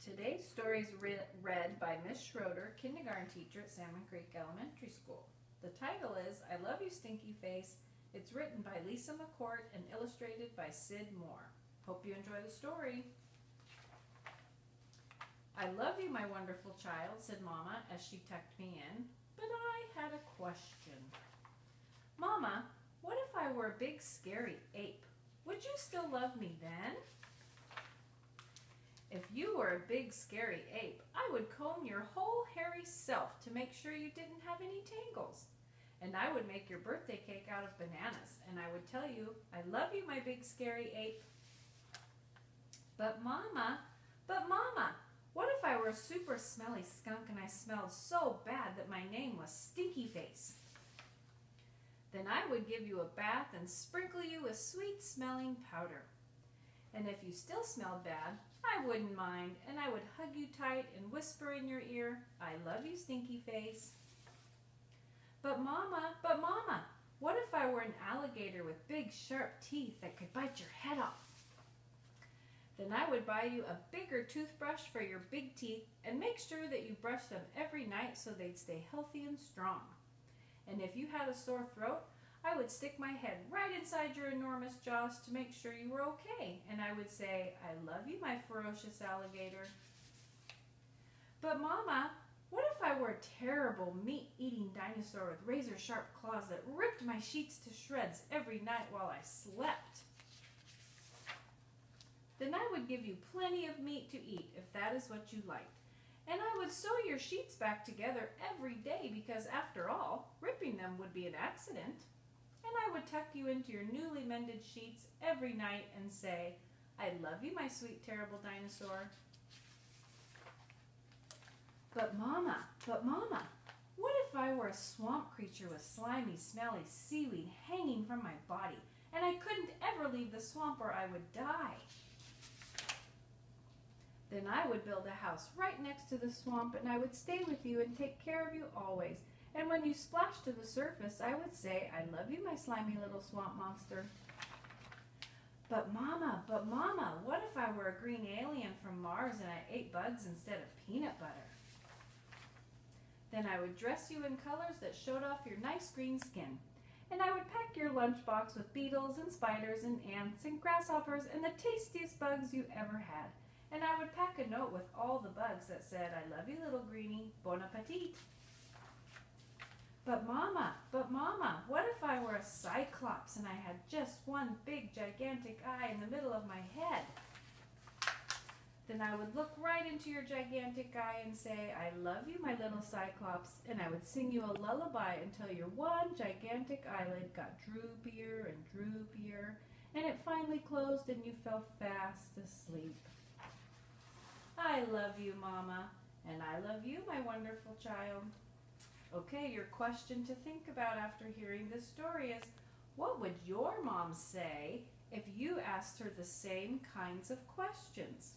Today's story is read by Miss Schroeder, kindergarten teacher at Salmon Creek Elementary School. The title is I Love You Stinky Face. It's written by Lisa McCourt and illustrated by Sid Moore. Hope you enjoy the story. I love you, my wonderful child, said Mama as she tucked me in, but I had a question. Mama, what if I were a big scary ape? Would you still love me then? If you were a big scary ape, I would comb your whole hairy self to make sure you didn't have any tangles. And I would make your birthday cake out of bananas, and I would tell you, I love you, my big scary ape. But Mama, what if I were a super smelly skunk and I smelled so bad that my name was Stinky Face? Then I would give you a bath and sprinkle you with sweet smelling powder. And if you still smelled bad, I wouldn't mind, and I would hug you tight and whisper in your ear, I love you, Stinky Face. But Mama, what if I were an alligator with big sharp teeth that could bite your head off? Then I would buy you a bigger toothbrush for your big teeth and make sure that you brush them every night so they'd stay healthy and strong. And if you had a sore throat, I would stick my head right inside your enormous jaws to make sure you were okay. And I would say, I love you, my ferocious alligator. But Mama, what if I were a terrible meat-eating dinosaur with razor-sharp claws that ripped my sheets to shreds every night while I slept? Then I would give you plenty of meat to eat if that is what you liked. And I would sew your sheets back together every day because, after all, ripping them would be an accident. And I would tuck you into your newly mended sheets every night and say, I love you, my sweet, terrible dinosaur. But Mama, what if I were a swamp creature with slimy, smelly seaweed hanging from my body, and I couldn't ever leave the swamp or I would die? Then I would build a house right next to the swamp, and I would stay with you and take care of you always. And when you splashed to the surface, I would say, I love you, my slimy little swamp monster. But Mama, what if I were a green alien from Mars and I ate bugs instead of peanut butter? Then I would dress you in colors that showed off your nice green skin. And I would pack your lunchbox with beetles and spiders and ants and grasshoppers and the tastiest bugs you ever had. And I would pack a note with all the bugs that said, I love you, little greenie, bon appetit. But Mama, what if I were a cyclops and I had just one big gigantic eye in the middle of my head? Then I would look right into your gigantic eye and say, I love you, my little cyclops, and I would sing you a lullaby until your one gigantic eyelid got droopier and droopier, and it finally closed and you fell fast asleep. I love you, Mama, and I love you, my wonderful child. Okay, your question to think about after hearing this story is, what would your mom say if you asked her the same kinds of questions?